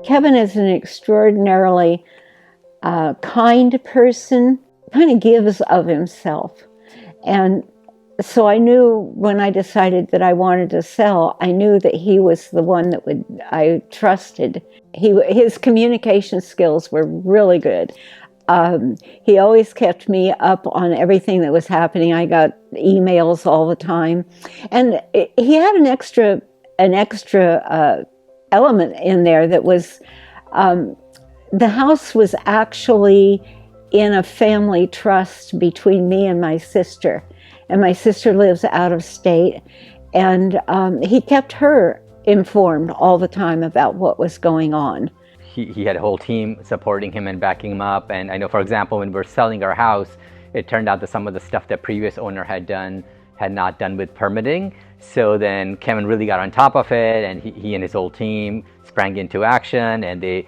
Kevin is an extraordinarily kind person, kind of gives of himself. And so I knew when I decided that I wanted to sell, I knew that he was the one that I trusted. His communication skills were really good. He always kept me up on everything that was happening. I got emails all the time. And he had an extra element in there that was, the house was actually in a family trust between me and my sister. And my sister lives out of state. And he kept her informed all the time about what was going on. He had a whole team supporting him and backing him up. And I know, for example, when we're selling our house, it turned out that some of the stuff that previous owner had not done with permitting. So then Kevin really got on top of it, and he and his whole team sprang into action, and they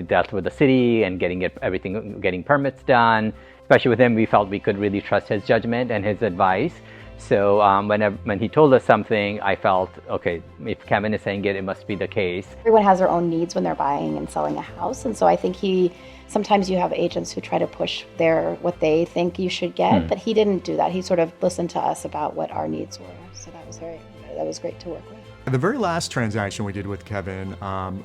dealt with the city and getting permits done. Especially with him, we felt we could really trust his judgment and his advice. So when he told us something, I felt, okay, if Kevin is saying it, it must be the case. Everyone has their own needs when they're buying and selling a house. And so I think sometimes you have agents who try to push what they think you should get, but he didn't do that. He sort of listened to us about what our needs were. So that was great to work with. The very last transaction we did with Kevin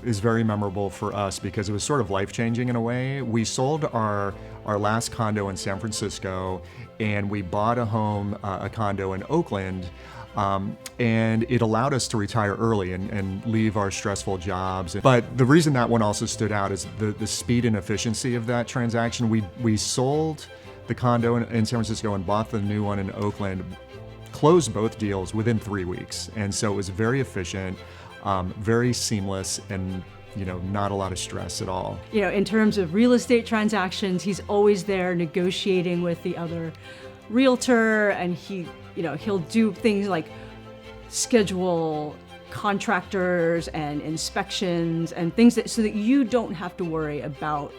is very memorable for us because it was sort of life-changing in a way. We sold our last condo in San Francisco, and we bought a condo in Oakland, and it allowed us to retire early and leave our stressful jobs. But the reason that one also stood out is the speed and efficiency of that transaction. We sold the condo in San Francisco and bought the new one in Oakland, closed both deals within 3 weeks. And so it was very efficient, very seamless, and not a lot of stress at all. In terms of real estate transactions, he's always there negotiating with the other realtor, and he'll do things like schedule contractors and inspections and things so that you don't have to worry about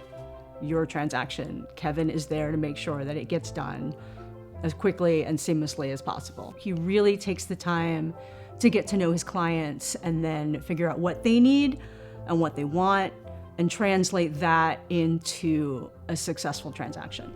your transaction. Kevin is there to make sure that it gets done as quickly and seamlessly as possible. He really takes the time to get to know his clients and then figure out what they need and what they want and translate that into a successful transaction.